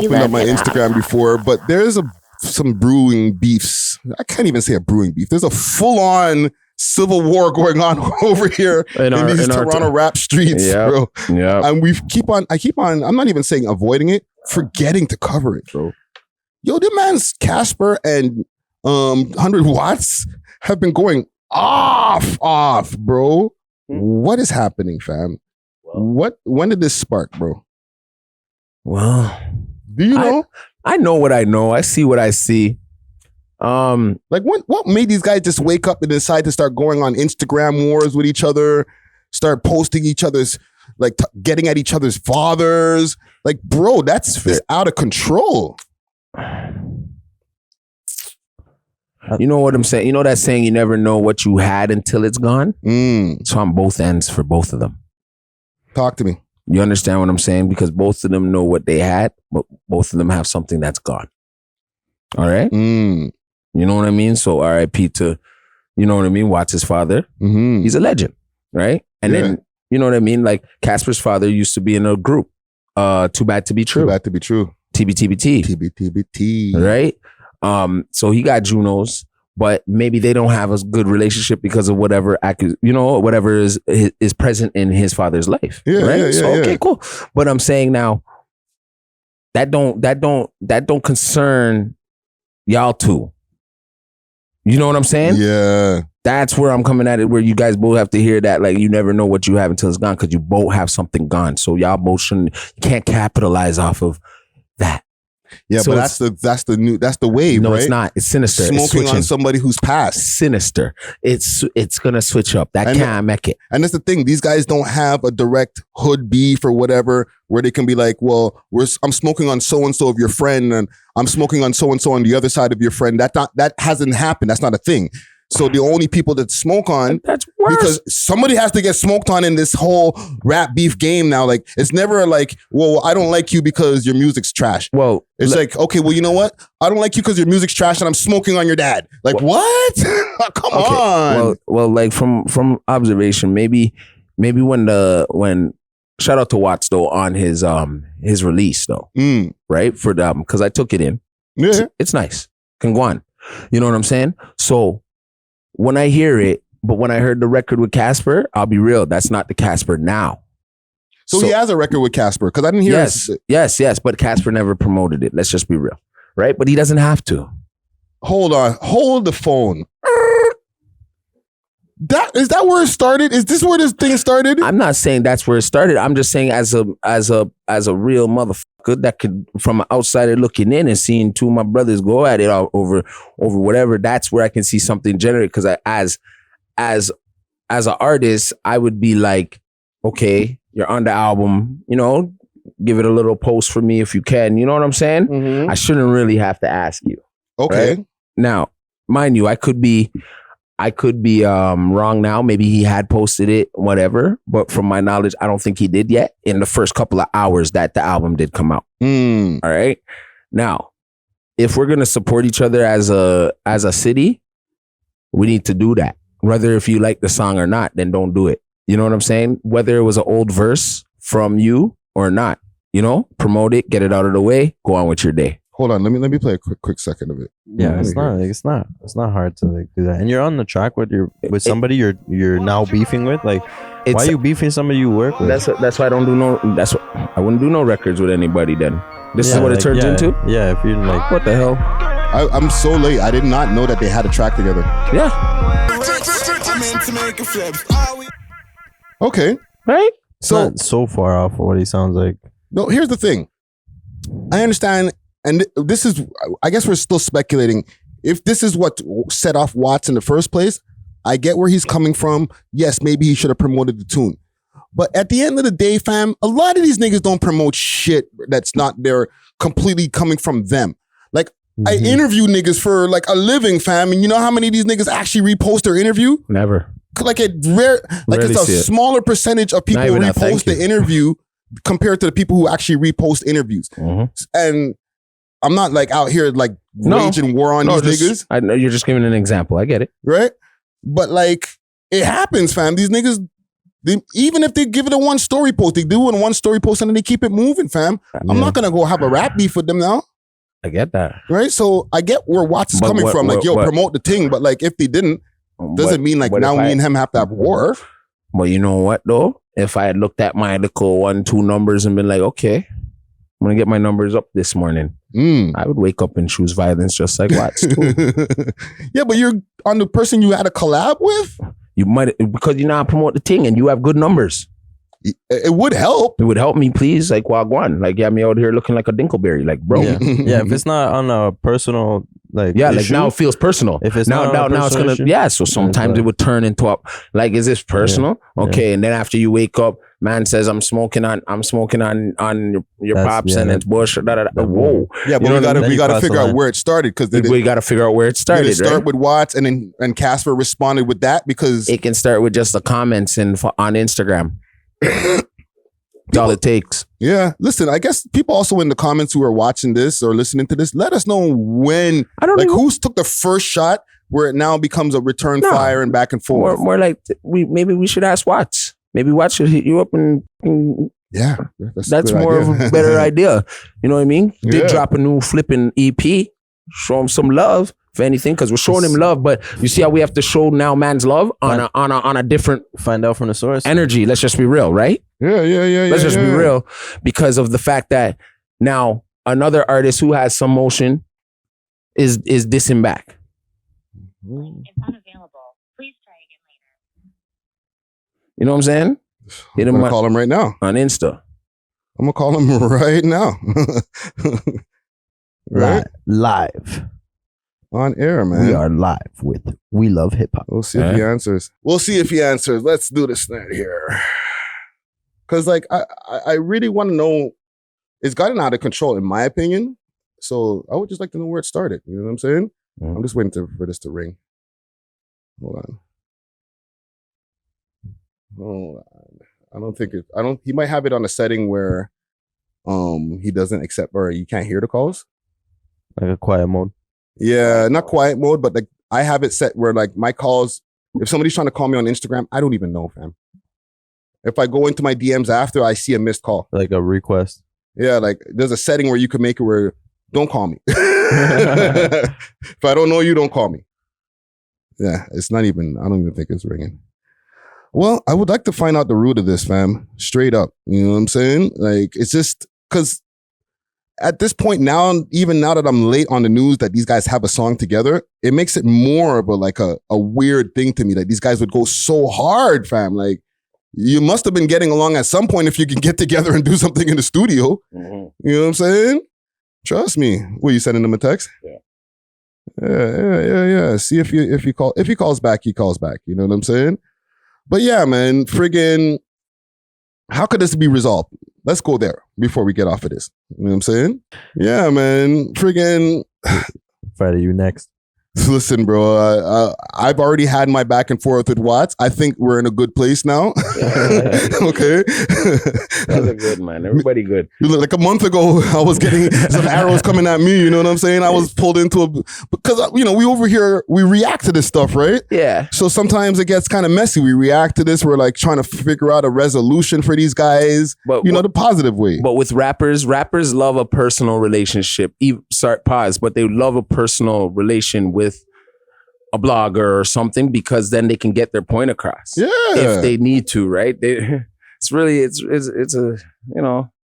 opened up my Instagram before, but there's some brewing beefs. I can't even say a brewing beef. There's a full-on civil war going on over here in these Toronto rap streets, bro. Yeah. And I'm not even saying avoiding it, forgetting to cover it, bro. Yo, the man's Casper and 100 Watts have been going off, bro. What is happening, fam? When did this spark, bro? Well, do you know? I know what I know. I see what I see. Like what made these guys just wake up and decide to start going on Instagram wars with each other, start posting each other's, like getting at each other's fathers? Like, bro, that's out of control. You know what I'm saying? You know that saying, you never know what you had until it's gone? So on both ends for both of them. Talk to me. You understand what I'm saying? Because both of them know what they had, but both of them have something that's gone. All right? You know what I mean? So RIP to, you know what I mean? Watts' father. He's a legend, right? And then, you know what I mean? Like Casper's father used to be in a group. Too Bad to Be True. Too Bad to Be True. TBTBT. TBTBT. Right? So he got Junos, but maybe they don't have a good relationship because of whatever whatever is present in his father's life. Right? Okay, cool. But I'm saying now that don't concern y'all two. You know what I'm saying? Yeah. That's where I'm coming at it, where you guys both have to hear that, like, you never know what you have until it's gone, because you both have something gone. So y'all both you can't capitalize off of that. Yeah, so but that's the wave, no, right? It's not. It's sinister. Smoking on somebody who's passed. Sinister. It's gonna switch up. That can't make it. And that's the thing. These guys don't have a direct hood beef or whatever where they can be like, well, I'm smoking on so and so of your friend, and I'm smoking on so and so on the other side of your friend. That hasn't happened. That's not a thing. So the only people that smoke on, that's worse. Because somebody has to get smoked on in this whole rap beef game now. Like, it's never like, well, I don't like you because your music's trash. Well, it's like, okay, well, you know what? I don't like you because your music's trash and I'm smoking on your dad. Like, what? Come on. Well, like from observation, maybe when shout out to Watts though on his release though, right, for the album, because I took it in. Yeah, it's nice. Can go on. You know what I'm saying? So when I hear it, but when I heard the record with Casper, I'll be real, that's not the Casper now. So he has a record with Casper, because I didn't hear Yes, but Casper never promoted it. Let's just be real, right? But he doesn't have to. Hold on. Hold the phone. Is that where it started? Is this where this thing started? I'm not saying that's where it started. I'm just saying as a real motherfucker that could, from an outsider looking in and seeing two of my brothers go at it all over whatever, that's where I can see something generate. Because as an artist, I would be like, okay, you're on the album, you know, give it a little post for me if you can. You know what I'm saying? Mm-hmm. I shouldn't really have to ask you. Okay. Right? Now, mind you, I could be wrong now. Maybe he had posted it, whatever. But from my knowledge, I don't think he did yet in the first couple of hours that the album did come out. All right. Now, if we're going to support each other as a city, we need to do that. Whether if you like the song or not, then don't do it. You know what I'm saying? Whether it was an old verse from you or not, you know, promote it, get it out of the way, go on with your day. Hold on, let me play a quick second of it. Yeah, it's not hard to like do that. And you're on the track with somebody you're now beefing with. Like, why are you beefing somebody you work with? That's why I don't do I wouldn't do no records with anybody then. This is what it turns into? Yeah, if you're like, what the hell? I'm so late. I did not know that they had a track together. Yeah. Okay. Right? It's not so far off of what he sounds like. No, here's the thing. I understand. And this is, I guess we're still speculating. If this is what set off Watts in the first place, I get where he's coming from. Yes, maybe he should have promoted the tune. But at the end of the day, fam, a lot of these niggas don't promote shit that's not there completely coming from them. Like, I interview niggas for like a living, fam. And you know how many of these niggas actually repost their interview? Never. Like it's a smaller percentage of people who repost the interview compared to the people who actually repost interviews. Mm-hmm. And I'm not like out here like waging war on these niggas. I know you're just giving an example. I get it. Right? But like it happens, fam. These niggas Even if they give it a one story post, they do it in one story post and then they keep it moving, fam. I'm not gonna go have a rap beef with them now. I get that. Right? So I get where Watts is coming from. Like, promote the thing. But like, if they didn't, doesn't mean like now me and him have to have war. But you know what though? If I had looked at my little 1-2 numbers and been like, okay, I'm gonna get my numbers up this morning, I would wake up and choose violence just like Watts too. Yeah, but you're on the person you had a collab with. You might, because you now promote the thing and you have good numbers. It would help. It would help me, please. Like, wagwan. Like, me out here looking like a dinkleberry. Like, bro. Yeah, if it's not on a personal, like, issue, like now it feels personal. If it's now it's gonna, issue, so sometimes it would turn into a, like, is this personal? Yeah. Okay, and then after you wake up, man says, I'm smoking on your pops and it's bush. Whoa. Yeah, but we gotta figure out where it started, because we gotta figure out where it started. Did it start with Watts and Casper responded with that? Because it can start with just the comments on Instagram. That's all it takes. Yeah. Listen, I guess people also in the comments who are watching this or listening to this, let us know when, who's took the first shot where it now becomes a return fire and back and forth. More like maybe we should ask Watts. Maybe Watts should hit you up and yeah, that's more of a better idea. You know what I mean? Did drop a new flipping EP. Show him some love, if anything, because we're showing him love. But you see how we have to show now man's love on a different, find out from the source energy. Let's just be real, right? Yeah. Let's just be real, because of the fact that now another artist who has some motion is dissing back. It's unavailable. Please try again later. You know what I'm saying? I'm gonna call him right now on Insta. I'm gonna call him right now. Right? Live on air, man. We are live with We Love Hip Hop. We'll see if he answers. Let's do this thing here, because like I really want to know. It's gotten out of control, in my opinion. So I would just like to know where it started. You know what I'm saying? I'm just waiting for this to ring. Hold on. I don't think it. He might have it on a setting where he doesn't accept, or you can't hear the calls. Like a quiet mode. Yeah, not quiet mode, but like I have it set where like my calls, if somebody's trying to call me on Instagram, I don't even know, fam. If I go into my DMs after, I see a missed call. Like a request. Yeah, like there's a setting where you can make it where don't call me. If I don't know you, don't call me. Yeah, it's not even, I don't even think it's ringing. Well, I would like to find out the root of this, fam. Straight up. You know what I'm saying? Like, it's just because at this point now, even now that I'm late on the news that these guys have a song together, it makes it more of a weird thing to me that these guys would go so hard, fam. Like, you must have been getting along at some point if you can get together and do something in the studio. Mm-hmm. You know what I'm saying? Trust me. Were you sending him a text? Yeah. See if he calls back, he calls back. You know what I'm saying? But yeah, man, friggin', how could this be resolved? Let's go there before we get off of this. You know what I'm saying? Yeah, man, friggin'. Friday, you next. Listen, bro, I've already had my back and forth with Watts. I think we're in a good place now. Okay. That's a good, man. Everybody good. Like a month ago, I was getting some arrows coming at me. You know what I'm saying? I was pulled into because, we over here, we react to this stuff, right? Yeah. So sometimes it gets kind of messy. We react to this. We're like trying to figure out a resolution for these guys, but the positive way. But with rappers love a personal relationship. But they love a personal relation with a blogger or something, because then they can get their point across. Yeah. If they need to, right? It's a,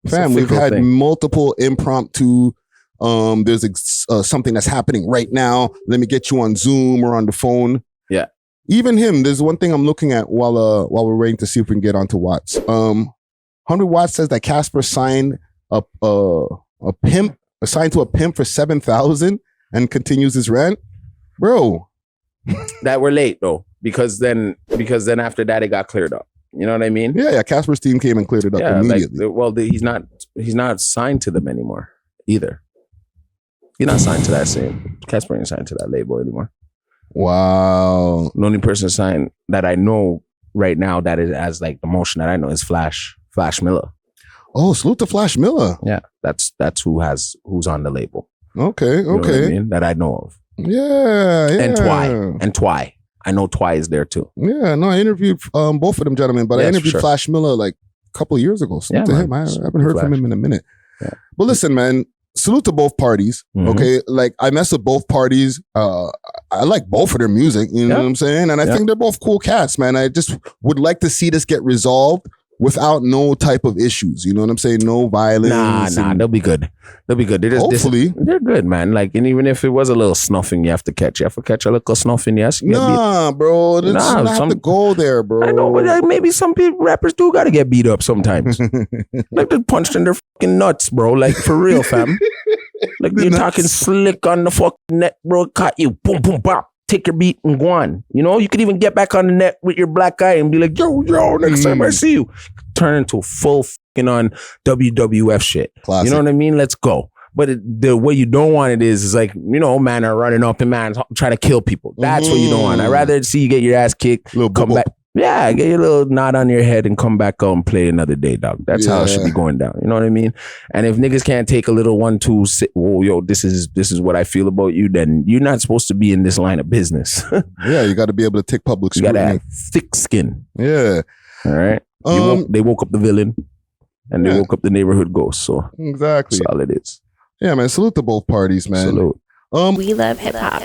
fam, we've had multiple impromptu, there's something that's happening right now. Let me get you on Zoom or on the phone. Yeah. Even him, there's one thing I'm looking at while we're waiting to see if we can get onto Watts. 100 Watts says that Casper signed a pimp, assigned to a pimp for 7,000 and continues his rant. Bro. That we're late though, because then after that it got cleared up. You know what I mean? Yeah. Casper's team came and cleared it up immediately. He's not signed to them anymore either. He's not signed to that same. Casper ain't signed to that label anymore. Wow. The only person signed that I know right now that is as like the motion that I know is Flash Miller. Oh, salute to Flash Miller. Yeah, that's who's on the label. Okay. You know what I mean? That I know of. Yeah. And Twy. I know Twy is there too. Yeah, no, I interviewed both of them gentlemen, but I interviewed Flash Miller like a couple of years ago. Salute to him. I haven't heard from him in a minute. Yeah. But listen, man, salute to both parties. Okay, like I mess with both parties. I like both of their music. You know what I'm saying? And I think they're both cool cats, man. I just would like to see this get resolved without no type of issues. You know what I'm saying? No violence. Nah, they'll be good. They'll be good. Hopefully. They're good, man. Like, and even if it was a little snuffing you have to catch a little snuffing, yes. Nah, bro. That's not have to go there, bro. I know, but like, maybe some rappers do gotta get beat up sometimes. Like they're punched in their fucking nuts, bro. Like, for real, fam. Like, you're talking slick on the fucking net, bro. Caught you. Boom, boom, bop. Take your beat and go on. You know, you could even get back on the net with your black guy and be like, yo, next time I see you. Turn into full fucking on WWF shit. Classic. You know what I mean? Let's go. But the way you don't want it is like, you know, man are running up and man try to kill people. That's what you don't want. I'd rather see you get your ass kicked, come back. Yeah, get your little knot on your head and come back out and play another day, dog. That's how it should be going down. You know what I mean? And if niggas can't take a little 1-2 sit, whoa, yo, this is what I feel about you, then you're not supposed to be in this line of business. Yeah, you got to be able to take public scrutiny. You got to have thick skin. Yeah. All right. They woke up the villain and they woke up the neighborhood ghost. So exactly. That's all it is. Yeah, man. Salute to both parties, man. Salute. We love hip hop.